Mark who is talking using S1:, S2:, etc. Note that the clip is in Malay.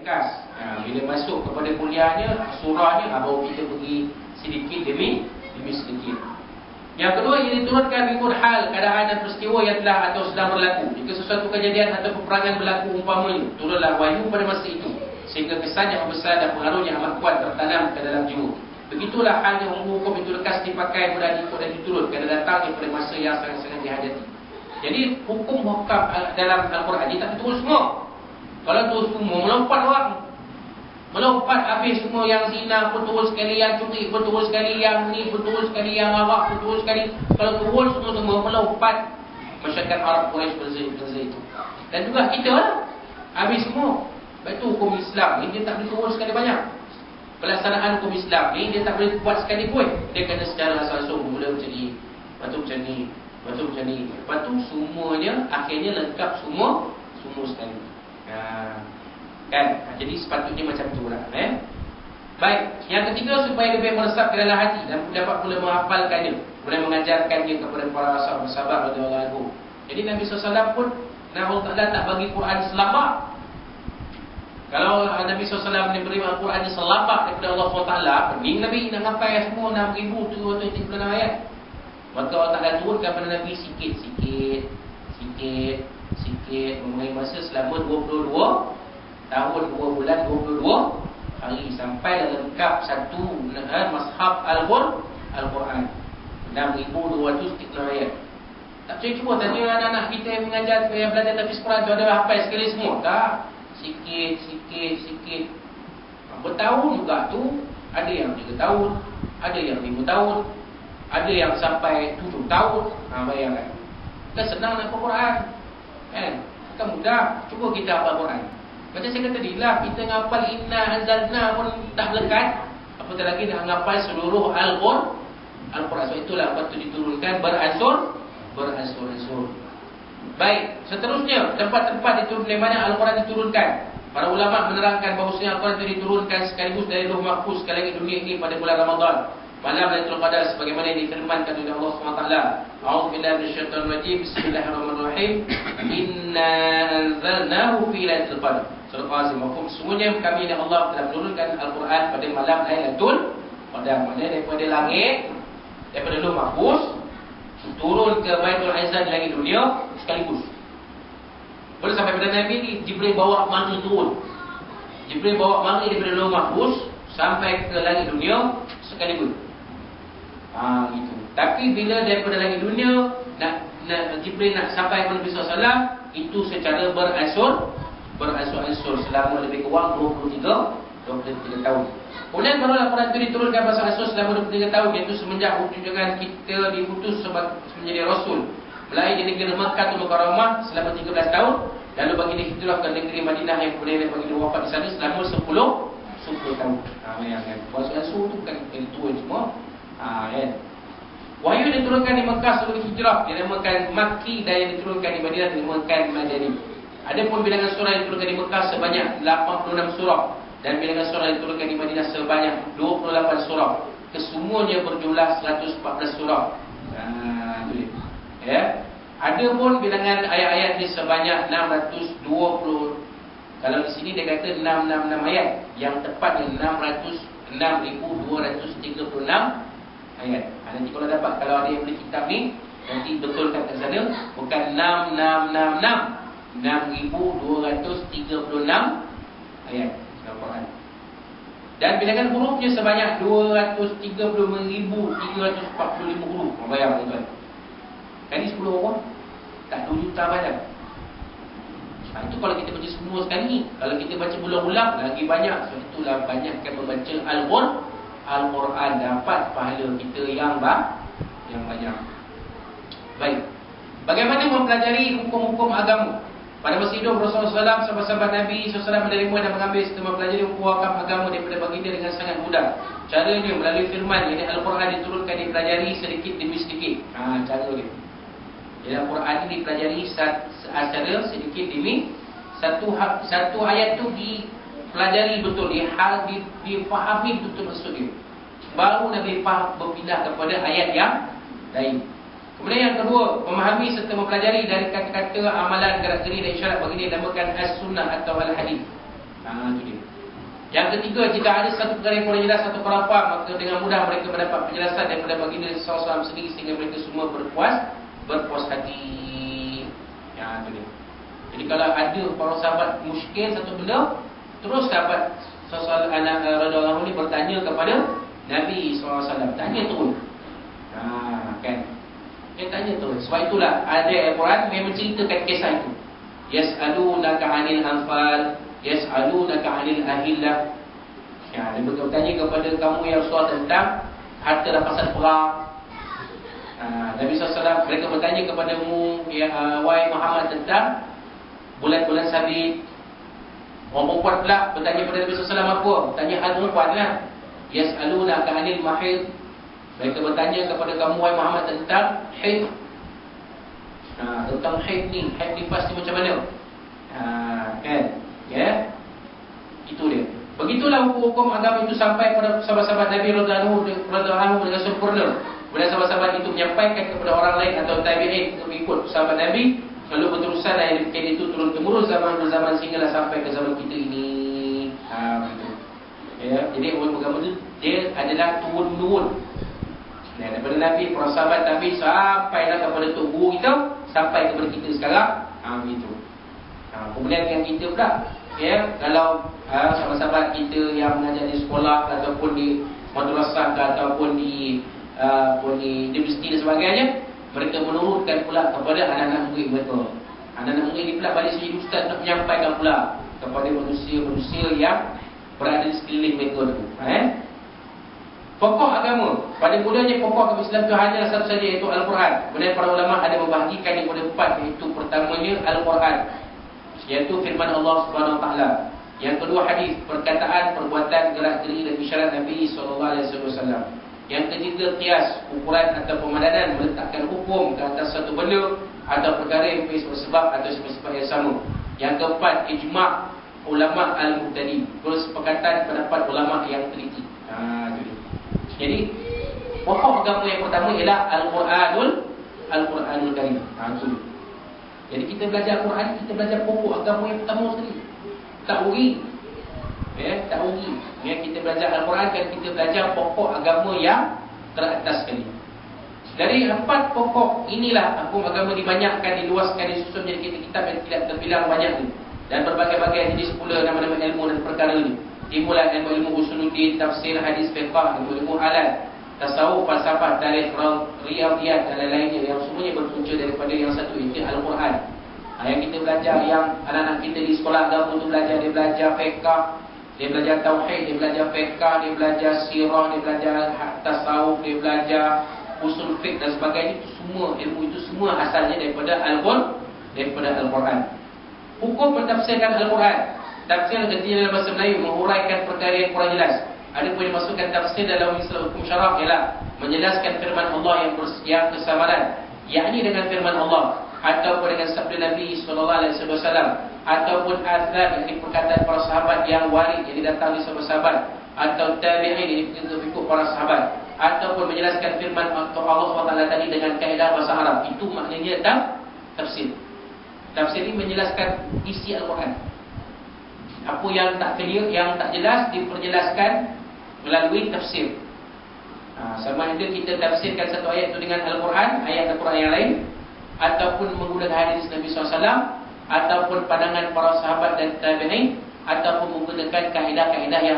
S1: ringkas. Bila masuk kepada kuliahnya, surahnya, baru kita pergi sedikit demi sedikit. Yang kedua, ia diturunkan mengikut hal, keadaan dan peristiwa yang telah atau sedang berlaku. Jika sesuatu kejadian atau peperangan berlaku umpamanya, turunlah wahyu pada masa itu, sehingga kesan yang besar dan pengaruhnya amat kuat tertanam ke dalam jiwa. Begitulah halnya hukum itu lekas dipakai mudah diikut dan diturut kerana datangnya pada masa yang sangat-sangat dihajati. Jadi hukum dalam Al-Quran dia tak betul semua. Kalau turun semua, melompat orang, melompat habis semua. Yang zina pun turun sekali, yang curi pun turun sekali, yang ni pun turun sekali, yang arak pun turun sekali. Kalau turun semua melompat masyarakat Arab Quraisy berza itu. Dan juga kita lah, habis semua. Sebab itu hukum Islam ni dia tak boleh turun sekali banyak. Pelaksanaan hukum Islam ni dia tak boleh buat sekali pun. Dia kena secara langsung mula macam ni, lepas tu macam ni, lepas tu macam ni, lepas tu semuanya akhirnya lengkap semua sekali. Kan? Jadi sepatutnya macam tu lah. Baik, yang ketiga, supaya lebih meresap ke dalam hati dan dapat pula menghafalkannya, boleh mengajarkannya kepada para sahabat radhiyallahu anhu. Jadi Nabi SAW pun, Allah Ta'ala tak bagi Quran selamak. Kalau Nabi SAW diberi Al-Quran selapak daripada Allah SWT, pening Nabi nak sampai semua 6,236 ayat. Maka Allah Ta'ala turunkan kepada Nabi sikit-sikit, mempunyai masa selama 22 tahun, 2 bulan, 22 hari, sampai lengkap satu mushaf Al-Quran 6,236 ayat. Tak boleh cuba tanya anak-anak kita yang mengajar, yang belajar tahfiz Quran tu ada hafal sekali semua? Tak. Sikit. Bertahun juga tu. Ada yang 3 tahun, ada yang 5 tahun, ada yang sampai 7 tahun. Bayangkan. Kan senang nak Quran, kan? Kan mudah. Cuba kita hafal Quran. Macam saya kata tadi lah, kita ngapal inna anzalna pun tak melekat, apatah lagi nak ngapal seluruh Al-Quran. Sebab itulah patut diturunkan beransur. Baik, seterusnya tempat-tempat di mana Al-Quran diturunkan. Para ulama menerangkan bahawasanya Al-Quran itu diturunkan sekaligus dari Lauh Mahfuz ke langit dunia ini pada bulan Ramadan, malam Lailatul Qadar, sebagaimana yang difirmankan oleh Allah SWT. A'udzubillahi minasyaitonir rajim. Bismillahirrahmanirrahim. Inna anzalnahu fi Lailatul Qadar. Surah Al-Azim. Sesungguhnya kami dan Allah telah menurunkan Al-Quran pada malam Lailatul Qadar. Maknanya daripada langit, daripada Lauh Mahfuz turun ke Baitul Izzah di langit dunia sekaligus. Boleh sampai pada Nabi ni, Jibril bawa mari turun. Jibril bawa mari daripada Lauh Mahfuz sampai ke langit dunia sekaligus. Gitu. Tapi bila daripada langit dunia Jibril nak sampai kepada Nabi SAW, itu secara beransur-ansur selama lebih kurang 23 tahun. Kemudian barulah Quran itu diturunkan beransur selama 23 tahun, iaitu semenjak junjungan kita diutus menjadi Rasul melalui di negeri Makkah Mukarramah selama 13 tahun, lalu baginda hijrah ke negeri Madinah yang kemudian baginda wafat di sana selama 10 tahun. Kan. Beransur tu kan tua semua. Kan. Wahyu diturunkan di Makkah sebelum hijrah dinamakan Makki, dan yang diturunkan di Madinah dinamakan Madani. Adapun bilangan surah yang diturunkan di Makkah sebanyak 86 surah, dan bilangan surah yang diturunkan di Madinah sebanyak 28 surah. Kesemuanya berjumlah 114 surah. Ya. Adapun bilangan ayat-ayat ni sebanyak 620. Kalau di sini dia kata 666 ayat, yang tepatnya 606,236 ayat. Nanti kalau dapat, kalau ada yang beli kitab ni, nanti betulkan kat sana, bukan 6666, 6,236 ayat Al-Quran. Dan bilangan hurufnya sebanyak 235,345 huruf. Bayang tuan-tuan. Kan ni 10 orang, tak 2 juta badan. Itu kalau kita baca semua sekali. Kalau kita baca ulang-ulang, lagi banyak. Sebab itulah banyakkan membaca Al-Quran, dapat pahala kita yang banyak. Baik. Bagaimana mempelajari hukum-hukum agama? Pada masa hidup Rasulullah SAW, sahabat-sahabat Nabi SAW menerima dan mengambil serta mempelajari hukum agama daripada baginda dengan sangat mudah. Caranya melalui firman, iaitu Al-Quran diturunkan, dipelajari sedikit demi sedikit. Cara dia. Jadi Al-Quran ini dipelajari secara sedikit demi satu ayat tu dipelajari betul, difahami betul maksud dia. Baru Nabi berpindah kepada ayat yang lain. Kemudian yang kedua, memahami serta mempelajari dari kata-kata, amalan, gerak-geri dan isyarat baginda dinamakan as-sunnah atau al-hadis. Itu dia. Yang ketiga, jika ada satu perkara yang boleh jelas atau kurang faham, maka dengan mudah mereka mendapat penjelasan daripada baginda SAW sendiri sehingga mereka semua berpuas hati. Itu dia. Jadi kalau ada para sahabat muskil satu benda, terus sahabat anak radhiyallahu anhu ni bertanya kepada Nabi SAW. Tanya terus. Kan? Dia tanya terus. Sebab itulah ada Al-Quran memang menceritakan kisah itu. Yas'alunaka 'anil anfal, yas'alunaka 'anil ahillah. Dia bertanya kepada kamu ya Rasulullah tentang harta rampasan perang. Nabi SAW mereka bertanya kepadamu ya wahai Muhammad tentang bulan-bulan sabit. Orang perempuan pula bertanya kepada Nabi SAW apa? Tanya hal perempuan lah. Yas'alunaka 'anil mahid. Mereka bertanya kepada kamu wahai Muhammad tentang haid. Tentang haid ni pasti macam mana? Kan? Ya. Itu dia. Begitulah hukum agama itu sampai pada sahabat-sahabat Nabi radhiyallahu anhu dengan sempurna. Kemudian sahabat-sahabat itu menyampaikan kepada orang lain atau tabi'in untuk ikut sahabat Nabi. Lalu berterusan yang demikian itu turun temurun zaman berzaman sehinggalah sampai ke zaman kita ini. Begitu. Ya, jadi hukum agama itu dia adalah turun-menurun. Daripada Nabi, para sahabat Nabi sampailah kepada tok guru kita, sampai kepada kita sekarang. Begitu. Kemudian yang kita pula, ya, kalau sahabat-sahabat kita yang mengajar di sekolah ataupun di madrasah ataupun di universiti dan sebagainya, mereka menurunkan pula kepada anak-anak murid mereka. Anak-anak murid ini pula balik sini ustaz nak menyampaikan pula kepada manusia-manusia yang berada di sekeliling mereka tu. Pokok agama, pada mulanya pokok agama Islam itu hanya satu saja, iaitu Al-Quran. Kemudian para ulama ada membahagikan kepada empat, iaitu pertamanya Al-Quran, iaitu firman Allah Subhanahu Wa Taala. Yang kedua hadis, perkataan, perbuatan, gerak-geri dan isyarat Nabi SAW. Yang ketiga qiyas, ukuran atau pemadanan meletakkan hukum ke atas satu benda atau perkara yang sebab atau sebab yang sama. Yang keempat, ijma' ulama al-muqtadi, persepakatan pendapat ulama yang teliti. Itu dia. Jadi pokok agama yang pertama ialah Al-Quranul Karim. Itu. Jadi kita belajar Al-Quran, kita belajar pokok agama yang pertama sekali. Tak ugi. Tak ugi. Kita belajar Al-Quran kan kita belajar pokok agama yang teratas sekali. Dari empat pokok inilah hukum agama dibanyakkan, diluaskan, disusun menjadi kitab-kitab yang tidak terbilang banyak ni. Dan berbagai-bagai jenis pula nama-nama ilmu dan perkara ni. Dimulai ilmu usuluddin, tafsir, hadis, fiqh, ilmu alat, tasawuf, falsafah, tarikh, riyadhiyat dan lain-lainnya yang semuanya berpunca daripada yang satu, iaitu Al-Quran. Yang kita belajar, yang anak-anak kita di sekolah agama tu belajar, dia belajar fiqh, dia belajar tauhid, dia belajar fiqh, dia belajar sirah, dia belajar tasawuf, dia belajar usul fiqh dan sebagainya. Itu semua ilmu itu semua asalnya daripada Al-Quran. Hukum mentafsirkan Al-Quran. Tafsir artinya dalam bahasa Melayu menguraikan perkara yang kurang jelas. Ada pun dimasukkan tafsir dalam istilah hukum syarak ialah menjelaskan firman Allah yang kesamaran, yakni dengan firman Allah ataupun dengan sabda Nabi SAW, ataupun azab, yakni perkataan para sahabat yang warid yang datang di sahabat-sahabat, atau tabi'in yang ikut para sahabat, ataupun menjelaskan firman Allah SWT tadi dengan kaedah bahasa Arab. Itu maknanya tafsir. Tafsir ini menjelaskan isi Al-Quran. Apa yang tak clear, yang tak jelas, diperjelaskan melalui tafsir. Sama ada kita tafsirkan satu ayat itu dengan Al-Quran, ayat Al-Quran yang lain, ataupun menggunakan hadis Nabi SAW, ataupun pandangan para sahabat dan tabi'in, ataupun menggunakan kaedah-kaedah yang